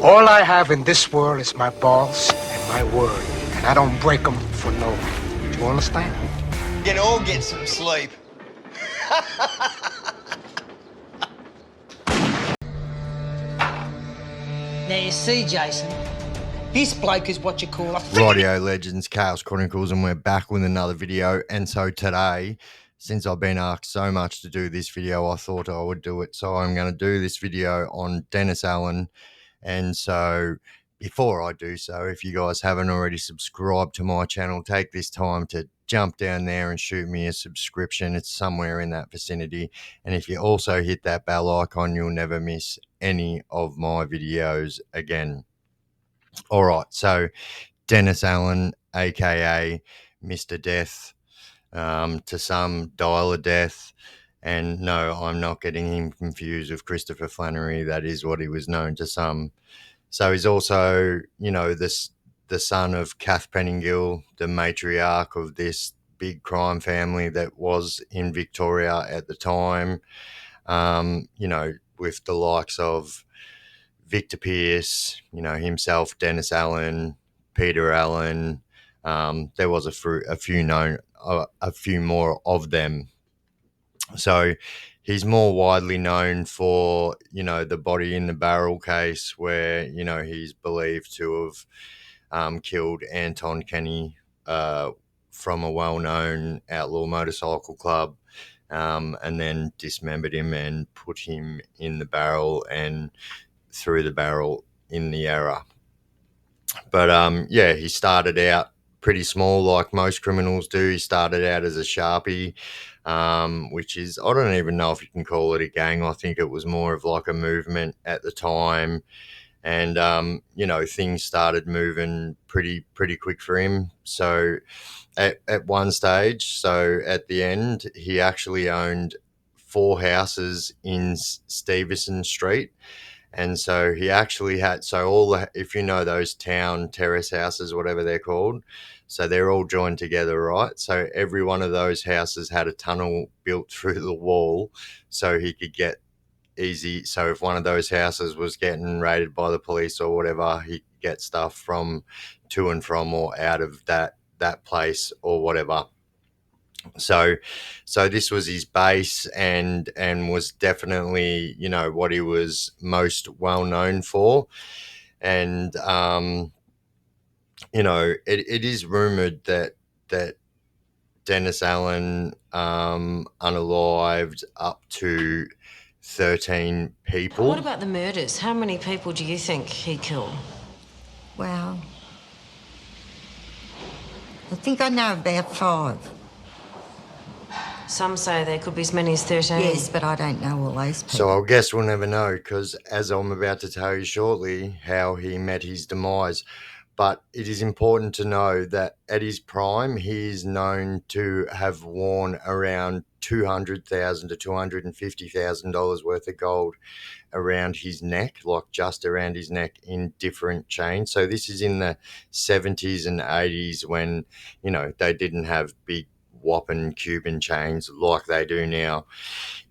All I have in this world is my balls and my word, and I don't break them for no one. Do you understand? You can all get some sleep. Now you see, Jason, this bloke is what you call a Radio Legends, Chaos Chronicles, and we're back with another video. And so today, since I've been asked so much to do this video, I thought I would do it. So I'm going to do this video on Dennis Allen. And so before I do so, if you guys haven't already subscribed to my channel, take this time to jump down there and shoot me a subscription. It's somewhere in that vicinity. And if you also hit that bell icon, you'll never miss any of my videos again. All right, so Dennis Allen, A.K.A. Mr. Death, to some, Dial of Death. And no, I'm not getting him confused with Christopher Flannery. That is what he was known to some. So he's also, you know, the son of Kath Pettingill, the matriarch of this big crime family that was in Victoria at the time, you know, with the likes of Victor Pearce, you know, himself, Dennis Allen, Peter Allen. There was a few more of them. So he's more widely known for, you know, the body in the barrel case where, you know, he's believed to have killed Anton Kenny from a well-known outlaw motorcycle club, and then dismembered him and put him in the barrel and threw the barrel in the Yarra. But yeah, he started out pretty small, like most criminals do. He started out as a Sharpie, which is, I don't even know if you can call it a gang. I think it was more of like a movement at the time. And, you know, things started moving pretty quick for him. So at one stage, so at the end, he actually owned 4 houses in Stevenson Street. And so he actually had, so all the, if you know those town terrace houses, whatever they're called, so they're all joined together, right? So every one of those houses had a tunnel built through the wall so he could get easy. So if one of those houses was getting raided by the police or whatever, he could get stuff from to and from or out of that place or whatever. So this was his base and was definitely, you know, what he was most well known for. And, you know, it is rumored that Dennis Allen unalived up to 13 people. What about the murders? How many people do you think he killed? Well, I think I know about 5. Some say there could be as many as 13. Yes, but I don't know all those people. So I guess we'll never know, because as I'm about to tell you shortly how he met his demise. But it is important to know that at his prime, he is known to have worn around $200,000 to $250,000 worth of gold around his neck, like just around his neck in different chains. So this is in the 70s and 80s when, you know, they didn't have big whopping Cuban chains like they do now.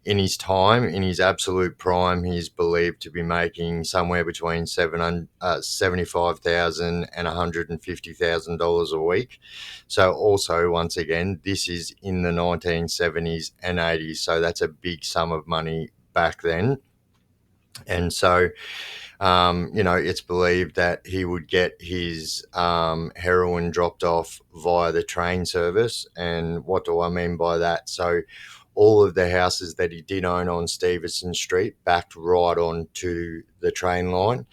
In his time, in his absolute prime, he's believed to be making somewhere between $75,000 and $150,000 a week. So also, once again, this is in the 1970s and 80s. So that's a big sum of money back then. And so, you know, it's believed that he would get his heroin dropped off via the train service. And what do I mean by that? So all of the houses that he did own on Stevenson Street backed right on to the train line.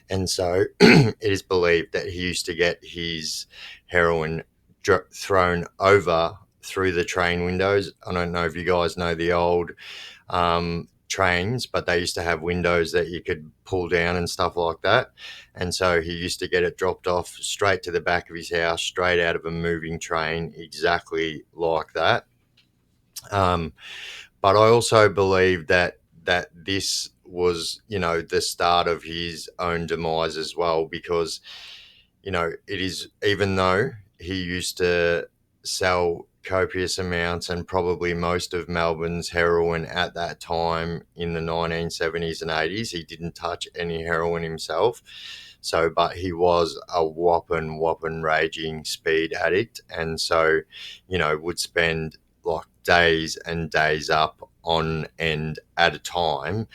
And so it is believed that he used to get his heroin thrown over through the train windows. I don't know if you guys know the old trains, but they used to have windows that you could pull down and stuff like that. And so he used to get it dropped off straight to the back of his house, straight out of a moving train, exactly like that. But I also believe that this was, you know, the start of his own demise as well, because, you know, it is, even though he used to sell copious amounts and probably most of Melbourne's heroin at that time in the 1970s and 80s. He didn't touch any heroin himself. So, but he was a whopping raging speed addict. And so, would spend like days and days up on end at a time.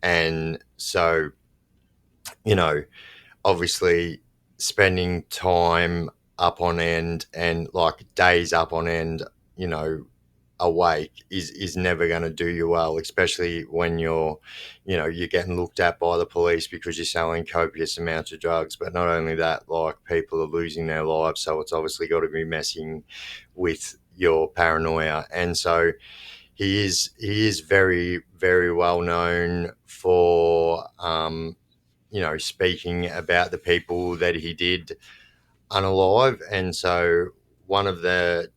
And so, obviously spending time up on end and like days up on end, awake is never going to do you well, especially when you're getting looked at by the police because you're selling copious amounts of drugs. But not only that, like, people are losing their lives, so it's obviously got to be messing with your paranoia. And so he is very, very well known for speaking about the people that he did unalive. And so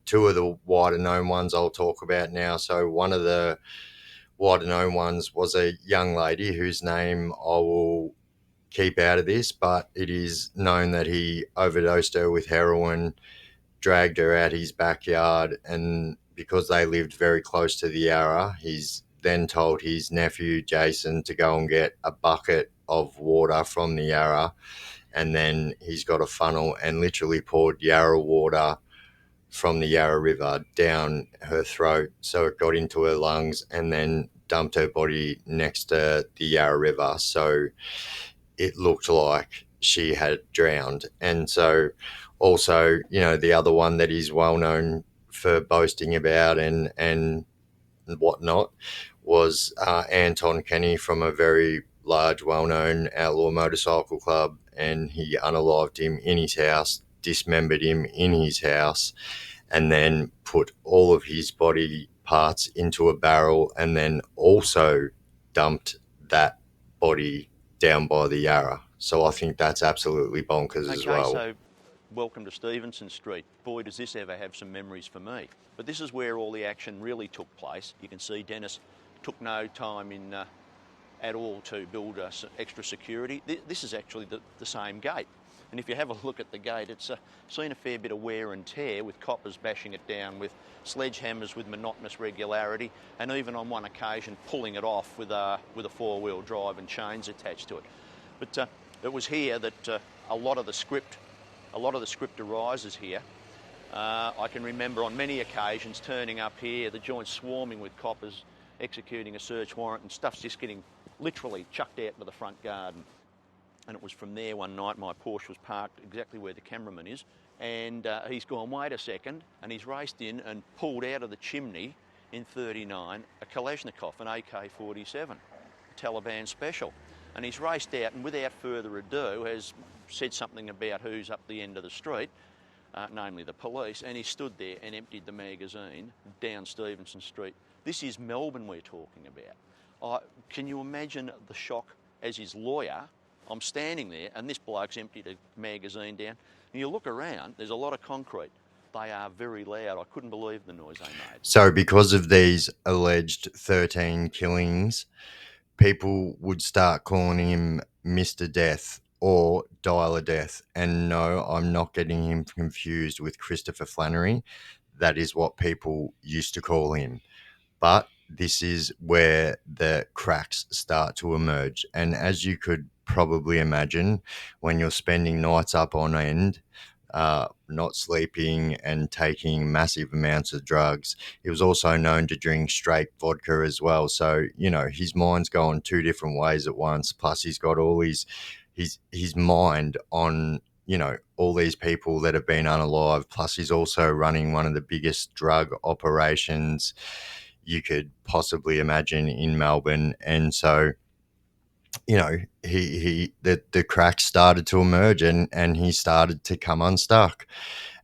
two of the wider known ones I'll talk about now. So one of the wider known ones was a young lady whose name I will keep out of this, but it is known that he overdosed her with heroin, dragged her out his backyard, and because they lived very close to the Yarra, he's then told his nephew Jason to go and get a bucket of water from the Yarra, and then he's got a funnel and literally poured Yarra water from the Yarra River down her throat so it got into her lungs, and then dumped her body next to the Yarra River so it looked like she had drowned. And so also, the other one that is well known for boasting about and whatnot was Anton Kenny from a very large, well-known outlaw motorcycle club, and he unalived him in his house, dismembered him in his house, and then put all of his body parts into a barrel, and then also dumped that body down by the Yarra. So I think that's absolutely bonkers as well. So welcome to Stevenson Street. Boy, does this ever have some memories for me. But this is where all the action really took place. You can see Dennis took no time in at all to build extra security. This is actually the same gate. And if you have a look at the gate, it's seen a fair bit of wear and tear, with coppers bashing it down with sledgehammers with monotonous regularity, and even on one occasion pulling it off with a four-wheel drive and chains attached to it. But it was here that a lot of the script arises here. I can remember on many occasions turning up here, the joint swarming with coppers, executing a search warrant, and stuff's just getting literally chucked out to the front garden. And it was from there one night my Porsche was parked exactly where the cameraman is, and he's gone, wait a second, and he's raced in and pulled out of the chimney in 39 a Kalashnikov, an AK-47, a Taliban special. And he's raced out and without further ado has said something about who's up the end of the street, namely the police, and he stood there and emptied the magazine down Stevenson Street. This is Melbourne we're talking about. Can you imagine the shock as his lawyer? I'm standing there and this bloke's emptied a magazine down. And you look around, there's a lot of concrete. They are very loud. I couldn't believe the noise they made. So because of these alleged 13 killings, people would start calling him Mr. Death or Dialer Death. And no, I'm not getting him confused with Christopher Flannery. That is what people used to call him. But this is where the cracks start to emerge. And as you could probably imagine, when you're spending nights up on end, not sleeping and taking massive amounts of drugs, he was also known to drink straight vodka as well. So, his mind's going two different ways at once. Plus he's got all his mind on, all these people that have been unalive. Plus he's also running one of the biggest drug operations you could possibly imagine in Melbourne. And so, the cracks started to emerge and he started to come unstuck.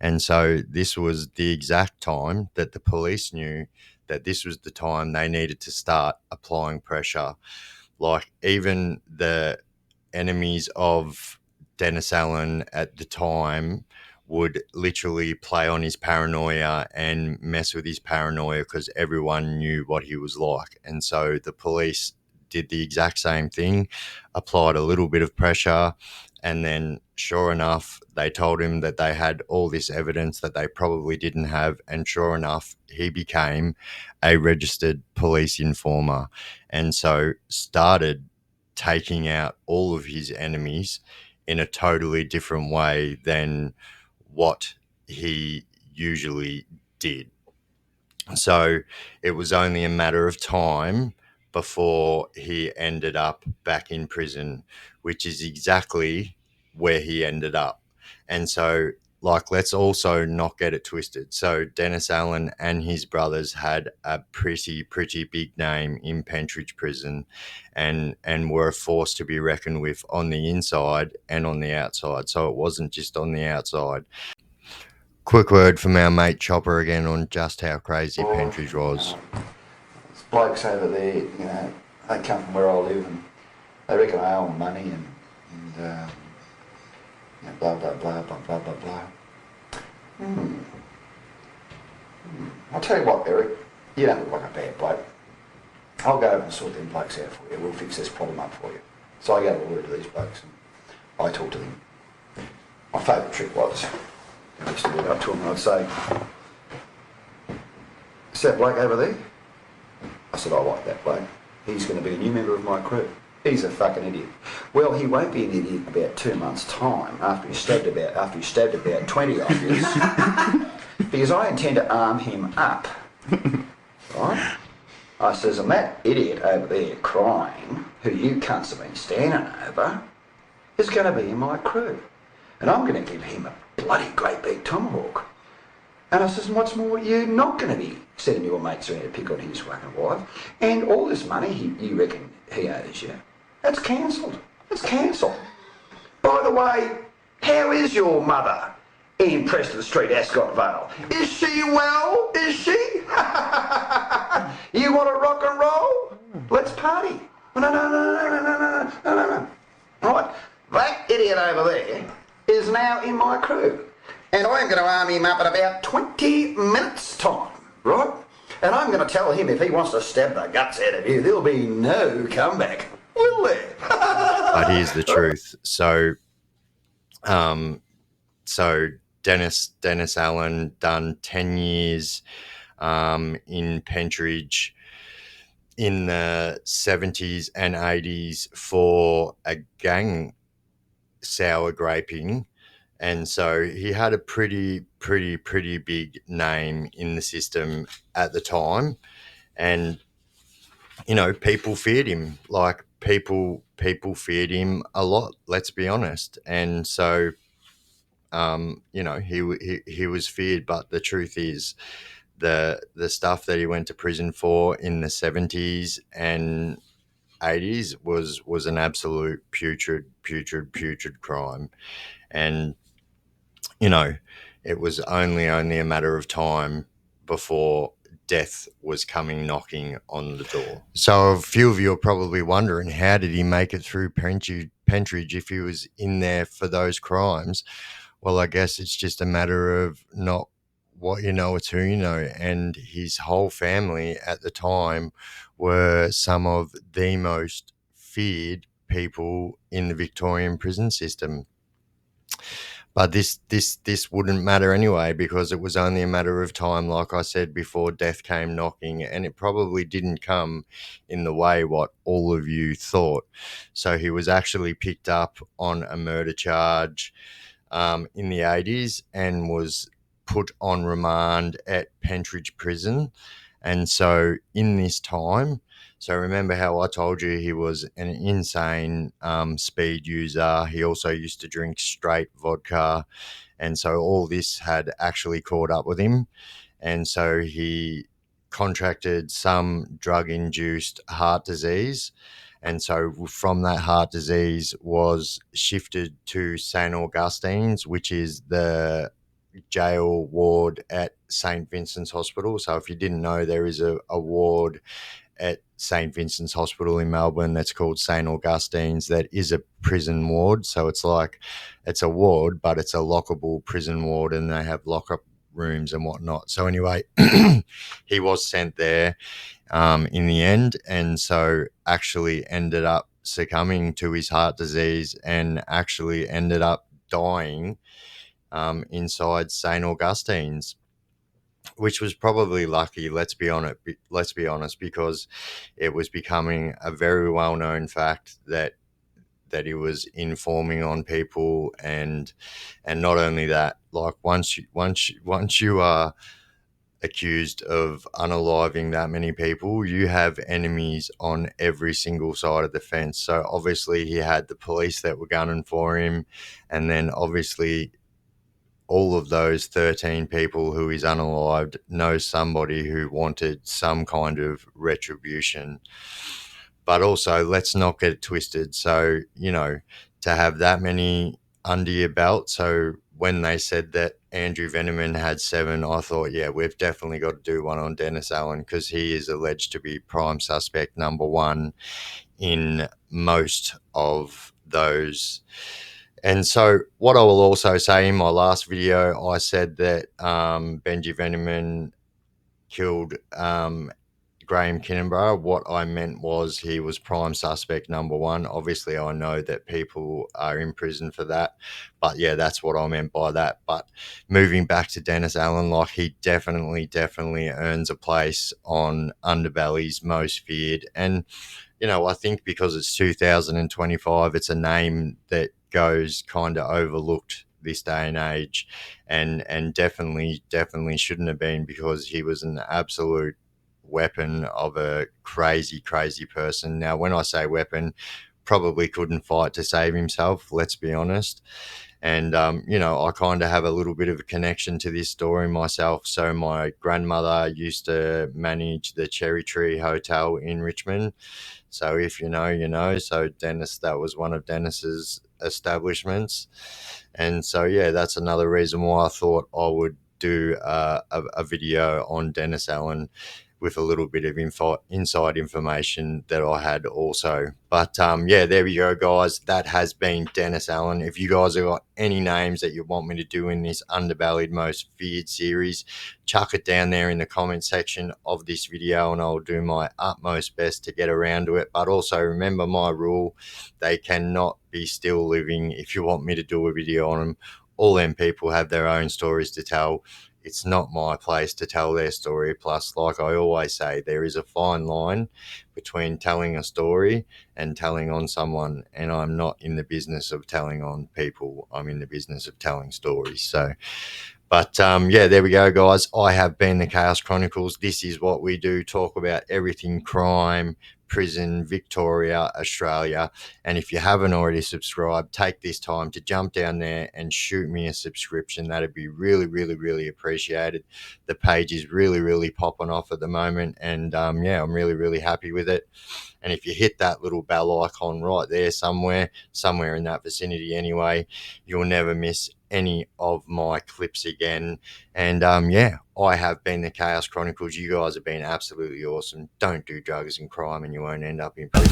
And so this was the exact time that the police knew that this was the time they needed to start applying pressure. Like, even the enemies of Dennis Allen at the time would literally play on his paranoia and mess with his paranoia because everyone knew what he was like. And so the police did the exact same thing, applied a little bit of pressure, And then, sure enough, they told him that they had all this evidence that they probably didn't have. And sure enough, he became a registered police informer, and so started taking out all of his enemies in a totally different way than what he usually did. So it was only a matter of time before he ended up back in prison, which is exactly where he ended up. And so, like, let's also not get it twisted. So Dennis Allen and his brothers had a pretty big name in Pentridge prison, and were a force to be reckoned with on the inside and on the outside. So it wasn't just on the outside. Quick word from our mate Chopper again on just how crazy Pentridge was. There's blokes over there, they come from where I live, and they reckon I owe them money, and blah, blah, blah, blah, blah, blah, blah. I'll tell you what, Eric, you don't look like a bad bloke. I'll go over and sort them blokes out for you. We'll fix this problem up for you. So I go to lawyer to these blokes, and I talk to them. My favourite trick was, I used to walk up to him and I'd say, "Is that bloke over there?" I said, "I like that bloke. He's going to be a new member of my crew. He's a fucking idiot." Well, he won't be an idiot in about 2 months' time after he's stabbed about 20 of you, because I intend to arm him up. Right? I says, "And that idiot over there crying, who you cunts have been standing over, is going to be in my crew. And I'm going to give him a bloody great big tomahawk." And I says, "And what's more, you're not going to be sending your mates around to pick on his fucking wife. And all this money you reckon he owes you, that's cancelled. It's cancelled. By the way, how is your mother in Preston Street, Ascot Vale? Is she well? Is she? You want to rock and roll? Let's party." No. Right, that idiot over there is now in my crew. And I'm going to arm him up in about 20 minutes' time, right? And I'm going to tell him if he wants to stab the guts out of you, there'll be no comeback, will there? But here's the truth. So Dennis Allen done 10 years in Pentridge in the 70s and 80s for a gang sour graping. And so he had a pretty big name in the system at the time. And, people feared him. Like, people feared him a lot, let's be honest. And so, he was feared. But the truth is, the stuff that he went to prison for in the 70s and 80s was an absolute putrid crime. And it was only a matter of time before death was coming knocking on the door. So a few of you are probably wondering, how did he make it through Pentridge if he was in there for those crimes? Well, I guess it's just a matter of not what you know, it's who you know. And his whole family at the time were some of the most feared people in the Victorian prison system. But this wouldn't matter anyway, because it was only a matter of time, like I said, before death came knocking, and it probably didn't come in the way what all of you thought. So he was actually picked up on a murder charge in the 80s and was put on remand at Pentridge Prison. And so in this time, so remember how I told you he was an insane speed user. He also used to drink straight vodka. And so all this had actually caught up with him. And so he contracted some drug-induced heart disease. And so from that heart disease was shifted to St. Augustine's, which is the jail ward at St. Vincent's Hospital. So if you didn't know, there is a ward at St. Vincent's Hospital in Melbourne that's called St. Augustine's. That is a prison ward. So it's a ward, but it's a lockable prison ward, and they have lockup rooms and whatnot. So anyway, he was sent there in the end, and so actually ended up succumbing to his heart disease and actually ended up dying inside St. Augustine's, which was probably lucky. Let's be honest, because it was becoming a very well-known fact that he was informing on people, and not only that, like once you are accused of unaliving that many people, you have enemies on every single side of the fence. So obviously he had the police that were gunning for him, and then obviously all of those 13 people who is unalived know somebody who wanted some kind of retribution. But also, let's not get it twisted. So, you know, to have that many under your belt. So when they said that Andrew Veneman had 7, I thought, yeah, we've definitely got to do one on Dennis Allen, because he is alleged to be prime suspect number 1 in most of those. And so what I will also say, in my last video, I said that Benji Veneman killed Graham Kinneborough. What I meant was he was prime suspect number 1. Obviously, I know that people are in prison for that, but yeah, that's what I meant by that. But moving back to Dennis Allen, like, he definitely earns a place on Underbellys Most Feared. And, you know, I think because it's 2025, it's a name that goes kind of overlooked this day and age, and definitely shouldn't have been, because he was an absolute weapon of a crazy person. Now, when I say weapon, probably couldn't fight to save himself, let's be honest. And you know, I kind of have a little bit of a connection to this story myself. So my grandmother used to manage the Cherry Tree Hotel in Richmond. So if you know, you know. So Dennis, that was one of Dennis's establishments. And so, yeah, that's another reason why I thought I would do a video on Dennis Allen, with a little bit of inside information that I had also. But yeah, there we go, guys. That has been Dennis Allen. If you guys have got any names that you want me to do in this Underbellied Most Feared series, chuck it down there in the comment section of this video, and I'll do my utmost best to get around to it. But also remember my rule: they cannot be still living if you want me to do a video on them. All them people have their own stories to tell. It's not my place to tell their story. Plus, like I always say, there is a fine line between telling a story and telling on someone. And I'm not in the business of telling on people. I'm in the business of telling stories. So, but yeah, there we go, guys. I have been the Chaos Chronicles. This is what we do: talk about everything crime, prison, Victoria, Australia. And if you haven't already subscribed, take this time to jump down there and shoot me a subscription. That'd be really appreciated. The page is really popping off at the moment, and yeah, I'm really happy with it. And if you hit that little bell icon right there, somewhere in that vicinity anyway, you'll never miss any of my clips again. And yeah, I have been the Chaos Chronicles. You guys have been absolutely awesome. Don't do drugs and crime, and you won't end up in prison.